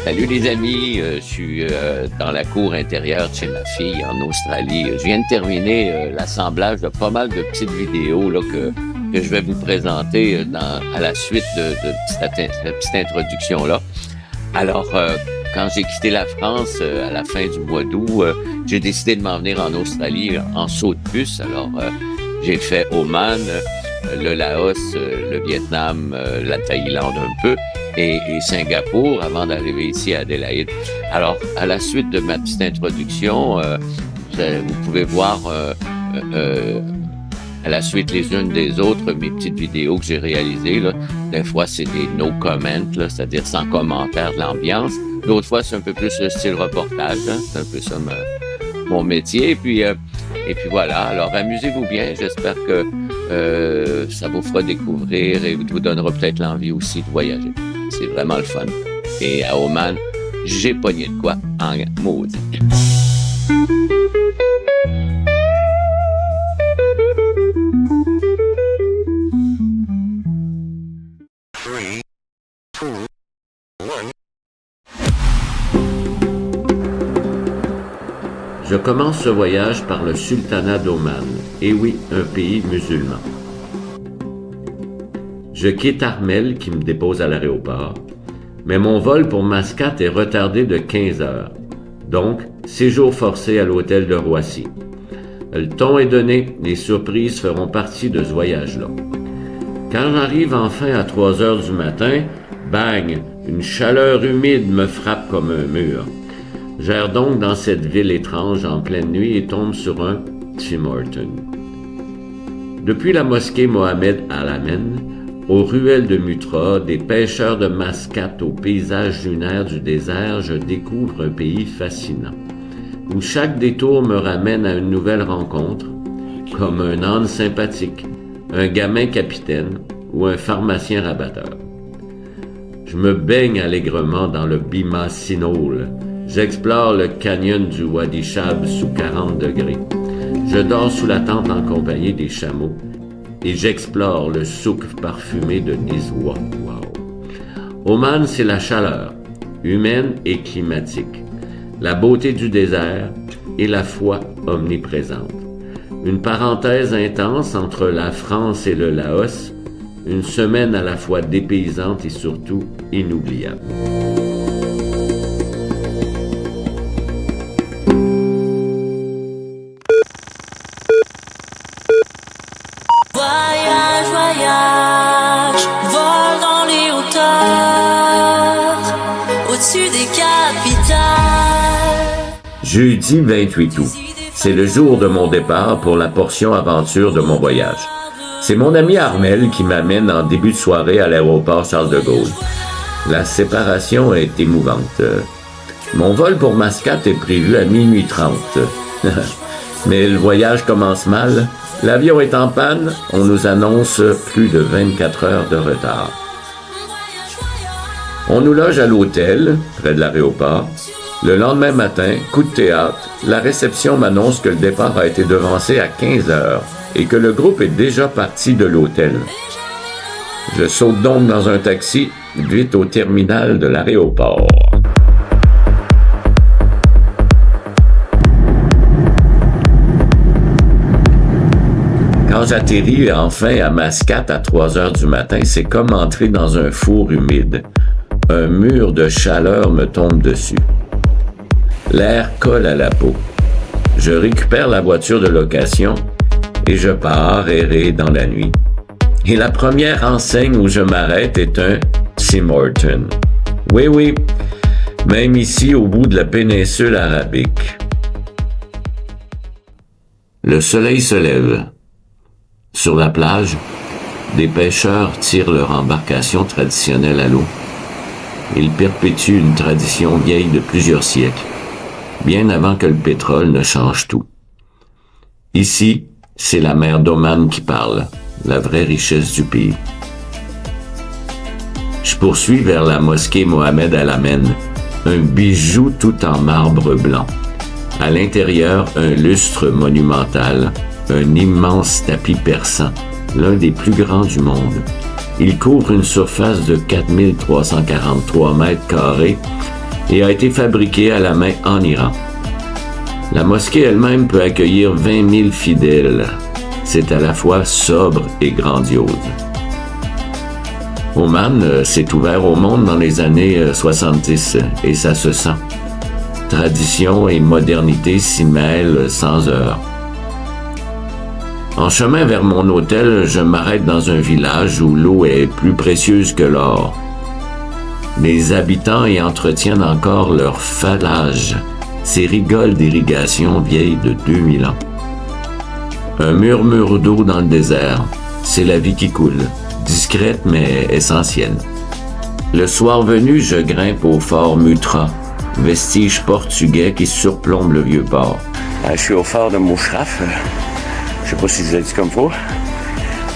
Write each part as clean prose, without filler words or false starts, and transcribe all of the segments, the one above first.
Salut les amis, je suis dans la cour intérieure de chez ma fille en Australie. Je viens de terminer l'assemblage de pas mal de petites vidéos là, que je vais vous présenter à la suite de cette petite introduction-là. Alors, quand j'ai quitté la France à la fin du mois d'août, j'ai décidé de m'en venir en Australie en saut de puce. Alors, j'ai fait Oman, le Laos, le Vietnam, la Thaïlande un peu, et Singapour avant d'arriver ici à Adélaïde. Alors, à la suite de ma petite introduction, vous pouvez voir à la suite les unes des autres mes petites vidéos que j'ai réalisées. Là. Des fois, c'est des no comment, là, c'est-à-dire sans commentaire de l'ambiance. D'autres fois, c'est un peu plus le style reportage. Hein. C'est un peu ça mon métier. Et puis voilà. Alors, amusez-vous bien. J'espère que ça vous fera découvrir et vous donnera peut-être l'envie aussi de voyager. C'est vraiment le fun. Et à Oman, j'ai pogné de quoi en maudit. Je commence ce voyage par le sultanat d'Oman, et oui, un pays musulman. Je quitte Armel qui me dépose à l'aéroport, mais mon vol pour Mascate est retardé de 15 heures, donc séjour forcé à l'hôtel de Roissy. Le ton est donné, les surprises feront partie de ce voyage-là. Quand j'arrive enfin à 3 heures du matin, bang, une chaleur humide me frappe comme un mur. J'erre donc dans cette ville étrange en pleine nuit et tombe sur un Tim Hortons. Depuis la mosquée Mohamed Al-Amen, aux ruelles de Mutra, des pêcheurs de Mascate aux paysages lunaires du désert, je découvre un pays fascinant, où chaque détour me ramène à une nouvelle rencontre, comme un âne sympathique, un gamin capitaine ou un pharmacien rabatteur. Je me baigne allègrement dans le Bima Sinol. J'explore le canyon du Wadi Shab sous 40 degrés. Je dors sous la tente en compagnie des chameaux et j'explore le souk parfumé de Nizwa. Wow. Oman, c'est la chaleur, humaine et climatique, la beauté du désert et la foi omniprésente. Une parenthèse intense entre la France et le Laos, une semaine à la fois dépaysante et surtout inoubliable. Voyage, vol dans les hauteurs, au-dessus des capitales. Jeudi 28 août. C'est le jour de mon départ pour la portion aventure de mon voyage. C'est mon ami Armel qui m'amène en début de soirée à l'aéroport Charles de Gaulle. La séparation est émouvante. Mon vol pour Mascate est prévu à minuit 30. Mais le voyage commence mal. L'avion est en panne, on nous annonce plus de 24 heures de retard. On nous loge à l'hôtel, près de l'aéroport. Le lendemain matin, coup de théâtre, la réception m'annonce que le départ a été devancé à 15 heures et que le groupe est déjà parti de l'hôtel. Je saute donc dans un taxi, vite au terminal de l'aéroport. Quand j'atterris enfin à Mascate à 3 heures du matin, c'est comme entrer dans un four humide. Un mur de chaleur me tombe dessus. L'air colle à la peau. Je récupère la voiture de location et je pars errer dans la nuit. Et la première enseigne où je m'arrête est un Tim Hortons. Oui, même ici au bout de la péninsule arabique. Le soleil se lève. Sur la plage, des pêcheurs tirent leur embarcation traditionnelle à l'eau. Ils perpétuent une tradition vieille de plusieurs siècles, bien avant que le pétrole ne change tout. Ici, c'est la mer d'Oman qui parle, la vraie richesse du pays. Je poursuis vers la mosquée Mohamed Al-Amen, un bijou tout en marbre blanc. À l'intérieur, un lustre monumental, un immense tapis persan, l'un des plus grands du monde. Il couvre une surface de 4343 mètres carrés et a été fabriqué à la main en Iran. La mosquée elle-même peut accueillir 20 000 fidèles. C'est à la fois sobre et grandiose. Oman s'est ouvert au monde dans les années 70 et ça se sent. Tradition et modernité s'y mêlent sans heurts. En chemin vers mon hôtel, je m'arrête dans un village où l'eau est plus précieuse que l'or. Les habitants y entretiennent encore leur fallage, ces rigoles d'irrigation vieilles de 2000 ans. Un murmure d'eau dans le désert, c'est la vie qui coule, discrète mais essentielle. Le soir venu, je grimpe au fort Mutra, vestige portugais qui surplombe le vieux port. Je suis au fort de Mouchraf. Je sais pas si je l'ai dit comme faut.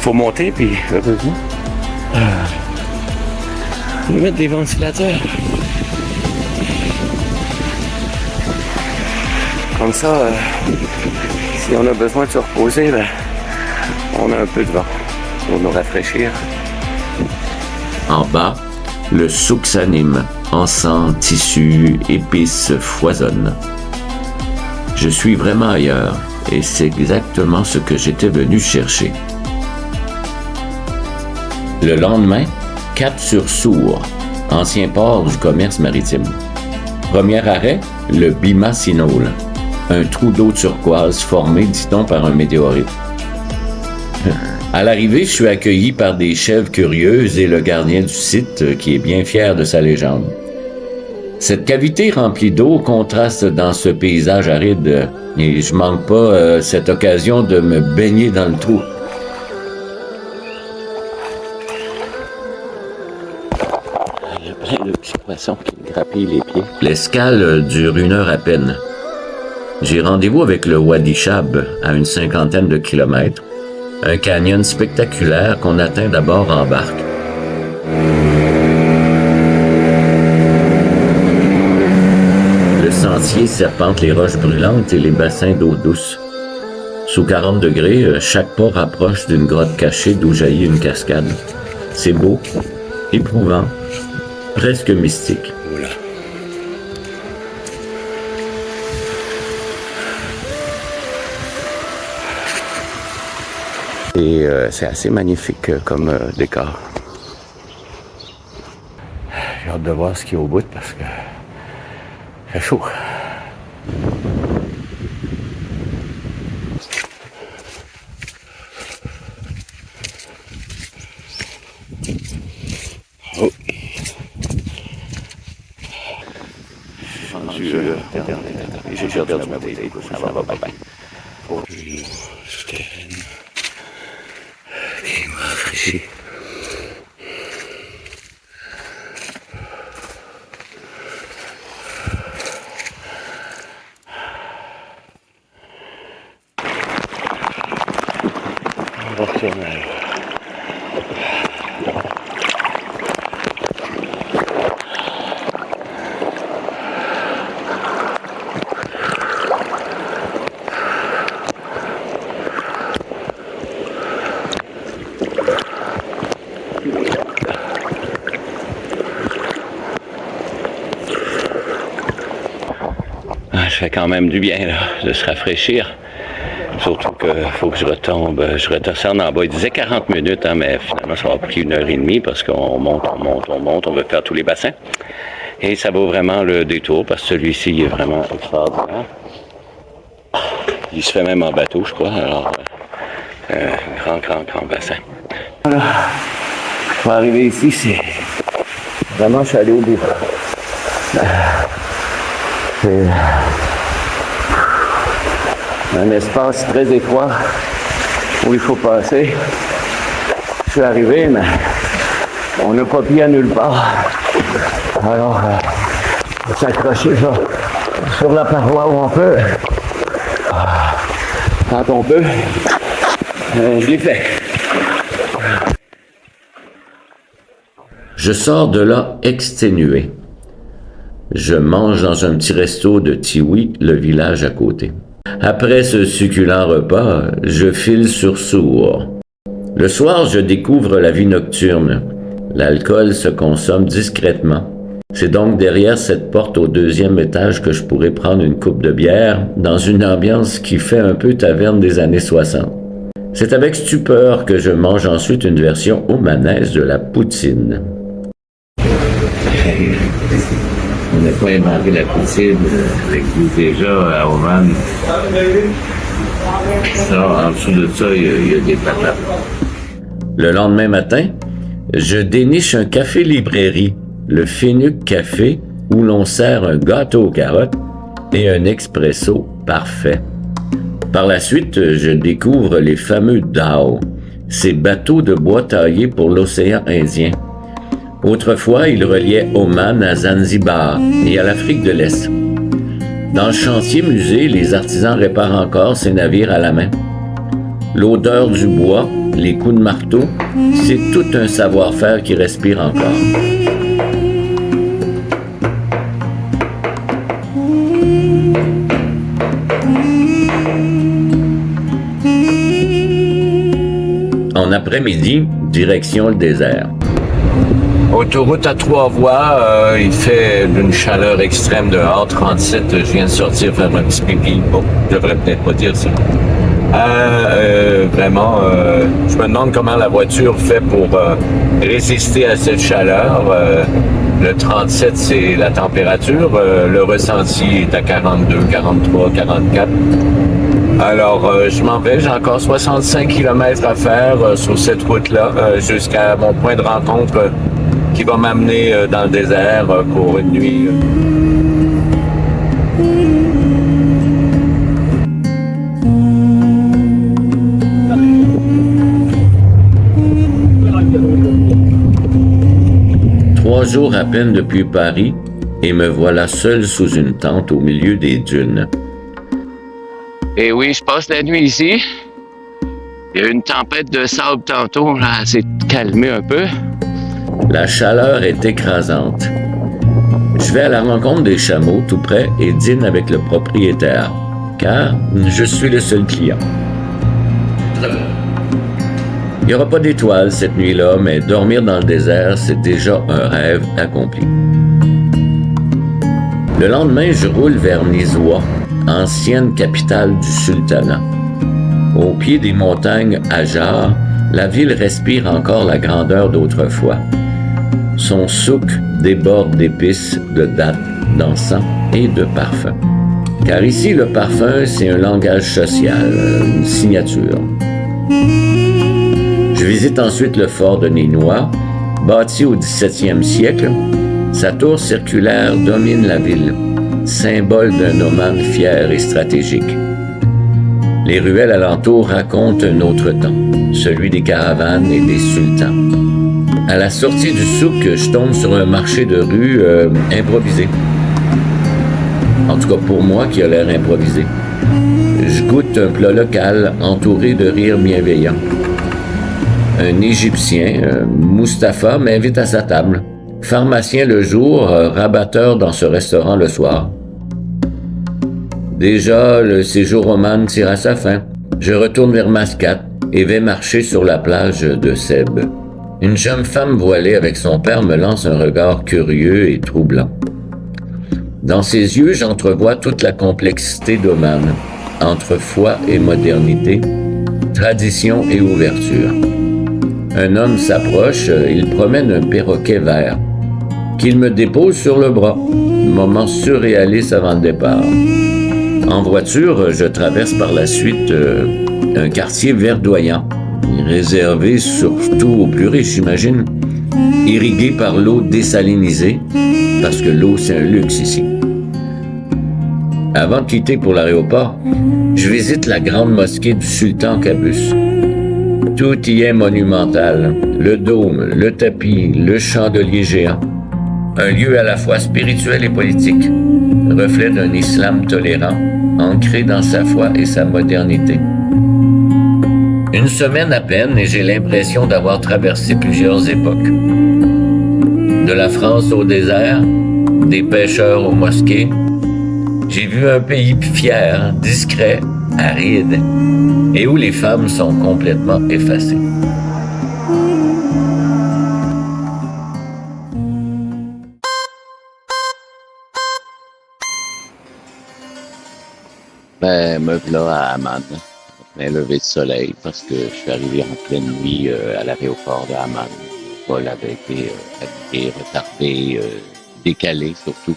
Faut monter, puis heureusement. On va mettre des ventilateurs. Comme ça, si on a besoin de se reposer, ben, on a un peu de vent pour nous rafraîchir. En bas, le souk s'anime. Encens, tissus, épices foisonnent. Je suis vraiment ailleurs et c'est exactement ce que j'étais venu chercher. Le lendemain, cap sur Sour, ancien port du commerce maritime. Premier arrêt, le Bima Sinol, un trou d'eau turquoise formé, dit-on, par un météorite. À l'arrivée, je suis accueilli par des chèvres curieuses et le gardien du site qui est bien fier de sa légende. Cette cavité remplie d'eau contraste dans ce paysage aride et je manque pas cette occasion de me baigner dans le trou. Il y a plein de petits poissons qui me grappillent les pieds. L'escale dure 1 heure à peine. J'ai rendez-vous avec le Wadi Shab à une 50aine de kilomètres. Un canyon spectaculaire qu'on atteint d'abord en barque. Le sentier serpente les roches brûlantes et les bassins d'eau douce. Sous 40 degrés, chaque pas rapproche d'une grotte cachée d'où jaillit une cascade. C'est beau, éprouvant, presque mystique. Voilà. Et c'est assez magnifique comme décor. J'ai hâte de voir ce qu'il y a au bout parce que c'est chaud. Oh. J'ai perdu ma bouteille. Ça va pas bien. Oh. Il m'a rafraîchi. On va retourner là. Ça fait quand même du bien là, de se rafraîchir. Surtout qu'il faut que je retombe, je redescende en bas. Il disait 40 minutes, hein, mais finalement ça va pris 1h30 parce qu'on monte, on veut faire tous les bassins. Et ça vaut vraiment le détour parce que celui-ci il est vraiment extraordinaire. Il se fait même en bateau, je crois. Alors, grand bassin. Voilà. Pour arriver ici, c'est vraiment, je suis allé au bout. C'est un espace très étroit où il faut passer. Je suis arrivé, mais on n'a pas pied à nulle part. Alors, on va s'accrocher sur la paroi où on peut. Quand on peut, je l'ai fait. Je sors de là exténué. Je mange dans un petit resto de Tiwi, le village à côté. Après ce succulent repas, je file sur Sour. Le soir, je découvre la vie nocturne. L'alcool se consomme discrètement. C'est donc derrière cette porte au 2e étage que je pourrais prendre une coupe de bière dans une ambiance qui fait un peu taverne des années 60. C'est avec stupeur que je mange ensuite une version omanaise de la poutine. On n'a pas inventé la poutine, ça existe déjà à Oman. Ça, en dessous de ça, il y a des patates. Le lendemain matin, je déniche un café-librairie, le Fénuc Café, où l'on sert un gâteau aux carottes et un expresso parfait. Par la suite, je découvre les fameux dhows, ces bateaux de bois taillés pour l'océan Indien. Autrefois, ils reliaient Oman à Zanzibar et à l'Afrique de l'Est. Dans le chantier-musée, les artisans réparent encore ces navires à la main. L'odeur du bois, les coups de marteau, c'est tout un savoir-faire qui respire encore. En après-midi, direction le désert. Autoroute à 3 voies, il fait d'une chaleur extrême dehors, 37, je viens de sortir faire un petit pipi. Bon, je devrais peut-être pas dire ça. Vraiment, je me demande comment la voiture fait pour résister à cette chaleur. Le 37, c'est la température. Le ressenti est à 42, 43, 44. Alors, je m'en vais. J'ai encore 65 km à faire sur cette route-là jusqu'à mon point de rencontre qui va m'amener dans le désert pour une nuit. Trois jours à peine depuis Paris, et me voilà seul sous une tente au milieu des dunes. Et oui, je passe la nuit ici. Il y a eu une tempête de sable tantôt, là, elle s'est calmée un peu. La chaleur est écrasante. Je vais à la rencontre des chameaux tout près et dîne avec le propriétaire, car je suis le seul client. Il n'y aura pas d'étoiles cette nuit-là, mais dormir dans le désert, c'est déjà un rêve accompli. Le lendemain, je roule vers Nizwa, ancienne capitale du sultanat. Au pied des montagnes Hajar, la ville respire encore la grandeur d'autrefois. Son souk déborde d'épices, de dattes, d'encens et de parfums. Car ici, le parfum, c'est un langage social, une signature. Je visite ensuite le fort de Ninois, bâti au 17e siècle. Sa tour circulaire domine la ville, symbole d'un Oman fier et stratégique. Les ruelles alentour racontent un autre temps, celui des caravanes et des sultans. À la sortie du souk, je tombe sur un marché de rue improvisé. En tout cas pour moi qui a l'air improvisé. Je goûte un plat local entouré de rires bienveillants. Un Égyptien, Mustapha, m'invite à sa table. Pharmacien le jour, rabatteur dans ce restaurant le soir. Déjà, le séjour Oman tire à sa fin. Je retourne vers Mascate et vais marcher sur la plage de Seb. Une jeune femme voilée avec son père me lance un regard curieux et troublant. Dans ses yeux, j'entrevois toute la complexité d'Oman, entre foi et modernité, tradition et ouverture. Un homme s'approche, il promène un perroquet vert, qu'il me dépose sur le bras, moment surréaliste avant le départ. En voiture, je traverse par la suite un quartier verdoyant, réservé surtout aux plus riches, j'imagine, irrigué par l'eau désalinisée, parce que l'eau, c'est un luxe ici. Avant de quitter pour l'aéroport, je visite la grande mosquée du sultan Qaboos. Tout y est monumental, le dôme, le tapis, le chandelier géant. Un lieu à la fois spirituel et politique, reflet d'un islam tolérant, ancré dans sa foi et sa modernité. Une semaine à peine et j'ai l'impression d'avoir traversé plusieurs époques. De la France au désert, des pêcheurs aux mosquées, j'ai vu un pays fier, discret, aride, et où les femmes sont complètement effacées. Ben, me voilà à Amman, un lever de soleil, parce que je suis arrivé en pleine nuit à l'aéroport de Amman. Le vol avait été annulé, retardé, décalé surtout.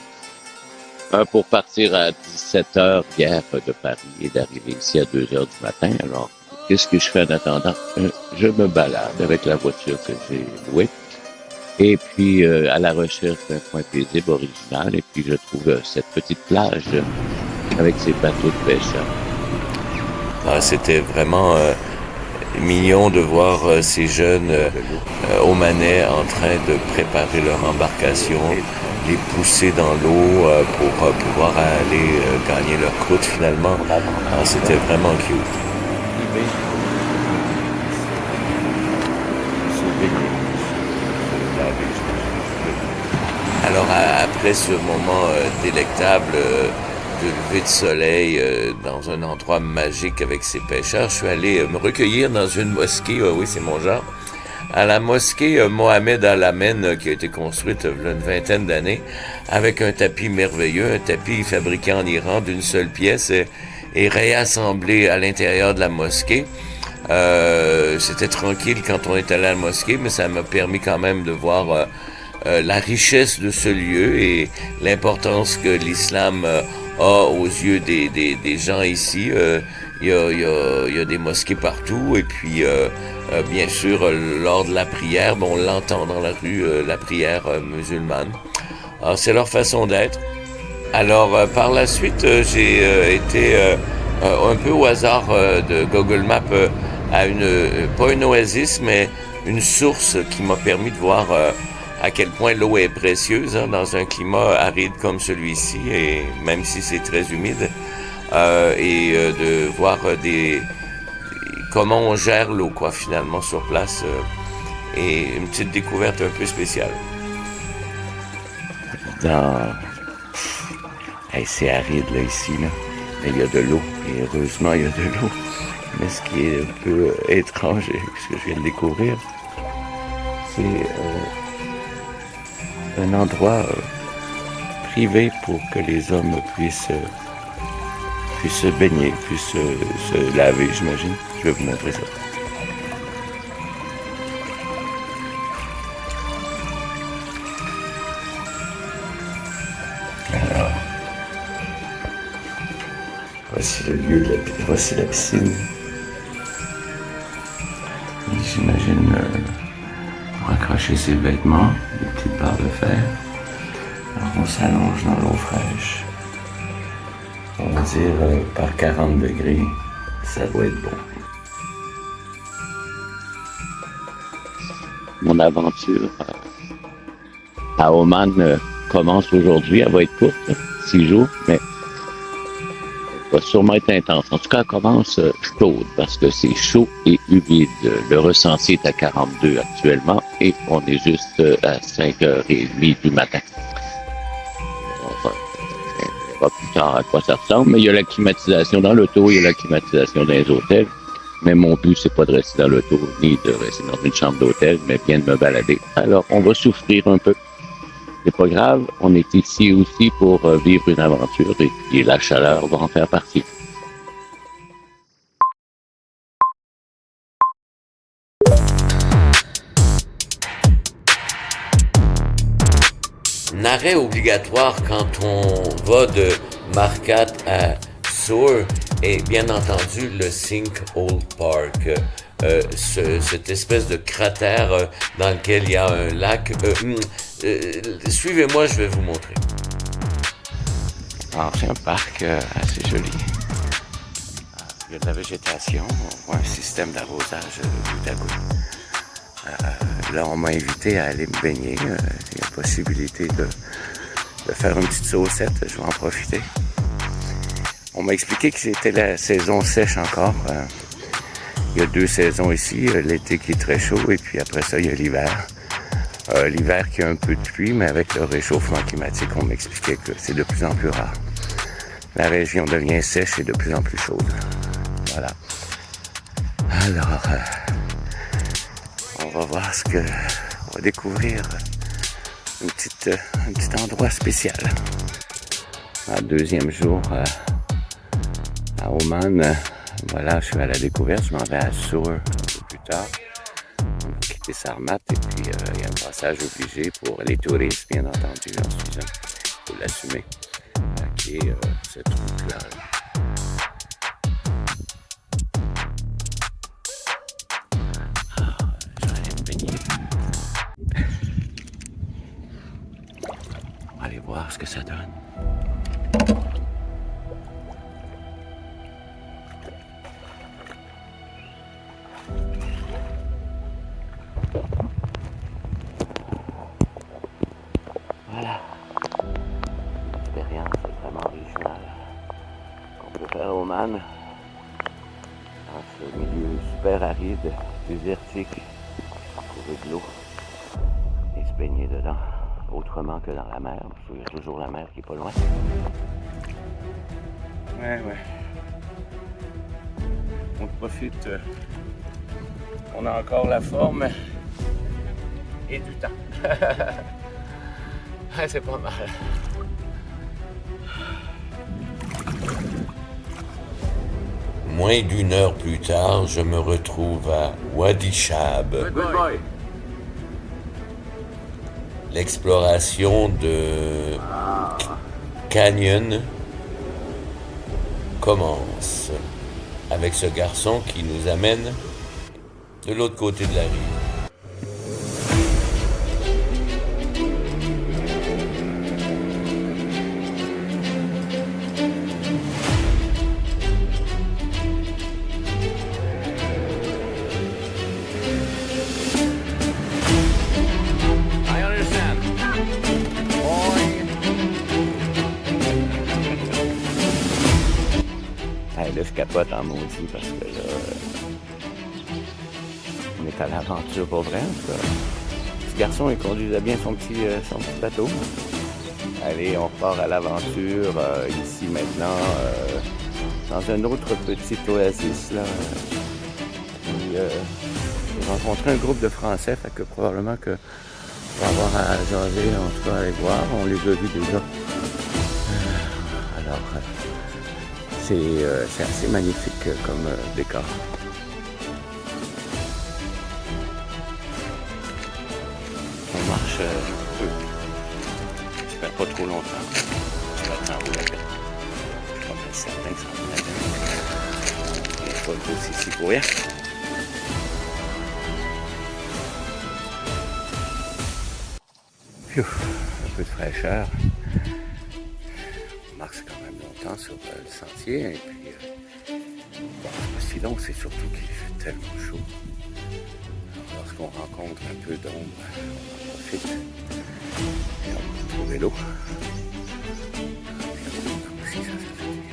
Pour partir à 17 heures hier de Paris et d'arriver ici à 2 heures du matin. Alors, qu'est-ce que je fais en attendant? Je me balade avec la voiture que j'ai louée. Et puis, à la recherche d'un coin paisible original. Et puis, je trouve cette petite plage avec ses bateaux de pêcheurs. C'était vraiment mignon de voir ces jeunes Omanais en train de préparer leur embarcation, les pousser dans l'eau pour pouvoir aller gagner leur croûte finalement. C'était vraiment cute. Alors après ce moment délectable de lever de soleil dans un endroit magique avec ces pêcheurs, je suis allé me recueillir dans une mosquée, oui c'est mon genre, à la mosquée Mohamed Al-Amen qui a été construite il y a une vingtaine d'années avec un tapis merveilleux, un tapis fabriqué en Iran d'une seule pièce et réassemblé à l'intérieur de la mosquée. C'était tranquille quand on est allé à la mosquée, mais ça m'a permis quand même de voir la richesse de ce lieu et l'importance que l'islam a aux yeux des gens ici. Il y a des mosquées partout et puis bien sûr lors de la prière, on l'entend dans la rue, la prière musulmane. Alors c'est leur façon d'être. Alors par la suite j'ai été un peu au hasard de Google Maps à pas une oasis mais une source qui m'a permis de voir à quel point l'eau est précieuse dans un climat aride comme celui-ci, et même si c'est très humide, de voir comment on gère l'eau finalement sur place, et une petite découverte un peu spéciale. C'est aride là ici, là. Mais il y a de l'eau, et heureusement il y a de l'eau. Mais ce qui est un peu étrange, ce que je viens de découvrir, c'est un endroit privé pour que les hommes puissent se baigner, puissent se laver, j'imagine. Je vais vous montrer ça. Alors, voici le lieu voici la piscine. Et j'imagine pour accrocher ses vêtements, des petites barres de fer. Alors on s'allonge dans l'eau fraîche. On va dire par 40 degrés, ça doit être bon. Mon aventure à Oman commence aujourd'hui. Elle va être courte, 6 jours, mais elle va sûrement être intense. En tout cas, elle commence chaude parce que c'est chaud et humide. Le ressenti est à 42 actuellement et on est juste à 5h30 du matin. On va plus tard à quoi ça ressemble, mais il y a la climatisation dans l'auto, il y a la climatisation dans les hôtels. Mais mon but, c'est pas de rester dans l'auto, ni de rester dans une chambre d'hôtel, mais bien de me balader. Alors, on va souffrir un peu. C'est pas grave, on est ici aussi pour vivre une aventure et puis la chaleur va en faire partie. Un arrêt obligatoire quand on va de Markat à Sur est bien entendu le Sinkhole Park. Cette espèce de cratère dans lequel il y a un lac. Suivez-moi, je vais vous montrer. Alors, c'est un parc assez joli. Il y a de la végétation, on voit un système d'arrosage bout à bout. Là, on m'a invité à aller me baigner. Il y a possibilité de faire une petite saucette, je vais en profiter. On m'a expliqué que c'était la saison sèche encore. Il y a 2 saisons ici, l'été qui est très chaud et puis après ça, il y a l'hiver. L'hiver qui a un peu de pluie, mais avec le réchauffement climatique, on m'expliquait que c'est de plus en plus rare. La région devient sèche et de plus en plus chaude. Voilà. Alors, on va voir on va découvrir un petit endroit spécial. Le 2e jour À Oman, voilà, je suis à la découverte, je m'en vais à Sur un peu plus tard. On va quitter Sarmat et puis il y a un passage obligé pour les touristes, bien entendu, en Susan. Il faut l'assumer. Qui est cette route-là. Je vais aller me baigner. On va aller voir ce que ça donne. Voilà. L'expérience est vraiment originale. On peut faire au Man dans ce milieu super aride, désertique, trouver de l'eau et se baigner dedans autrement que dans la mer, parce qu'il y a toujours la mer qui est pas loin. Ouais. On profite. On a encore la forme et du temps. Ouais, c'est pas mal. Moins d'une heure plus tard, je me retrouve à Wadi Shab. Good boy. L'exploration de Canyon commence avec ce garçon qui nous amène de l'autre côté de la rive. Là, je capote en maudit parce que là, on est à l'aventure pour vrai. Le petit garçon, il conduisait bien son petit bateau. Allez, on part à l'aventure ici maintenant, dans un autre petit oasis. Là. J'ai rencontré un groupe de Français, fait que probablement que on va avoir à jaser, en tout cas à aller voir. On les a vus déjà. Alors, c'est assez magnifique comme décor. On marche un peu. J'espère pas trop longtemps. Je vais attendre la peine. Je suis pas mal certain que ça va être la peine. Il n'y a pas de doute ici pour rien. Un peu de fraîcheur. On marche quand même longtemps sur le sentier. Et puis, c'est pas si long, c'est surtout qu'il fait tellement chaud. Alors, lorsqu'on rencontre un peu d'ombre, on en profite. Et on va trouver l'eau. Aussi, ça fait du bien.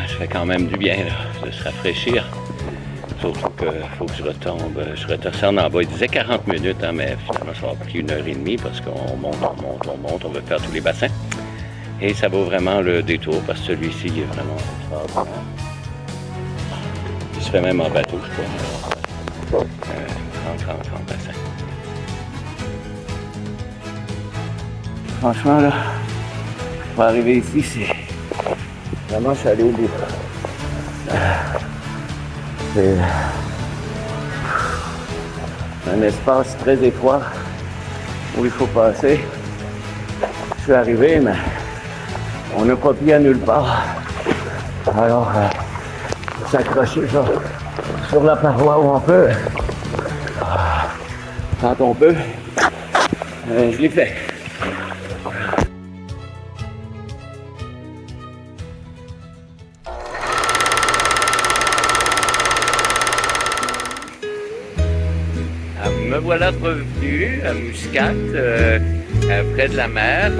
Ça fait quand même du bien là, de se rafraîchir. Surtout qu'il faut que je retombe, je redescende en bas. Il disait 40 minutes, hein, mais finalement ça va pris 1h30 parce qu'on monte, on veut faire tous les bassins. Et ça vaut vraiment le détour parce que celui-ci est vraiment extraordinaire. Il se fait même en bateau, je crois. Grand bassin. Franchement, là, pour arriver ici, c'est vraiment chalet au bout. C'est un espace très étroit où il faut passer. Je suis arrivé, mais on n'a pas pied à nulle part. Alors, s'accrocher sur la paroi où on peut. Quand on peut, je l'ai fait. Me voilà revenu à Muscat, près de la mer,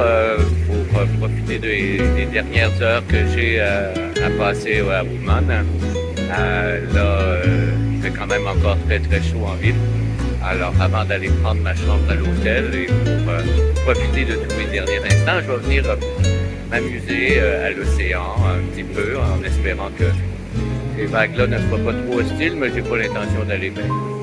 pour profiter des dernières heures que j'ai à passer à Woodman. Là, il fait quand même encore très très chaud en ville. Alors avant d'aller prendre ma chambre à l'hôtel et pour profiter de tous mes derniers instants, je vais venir m'amuser à l'océan un petit peu en espérant que ces vagues-là ne soient pas trop hostiles, mais j'ai pas l'intention d'aller mettre.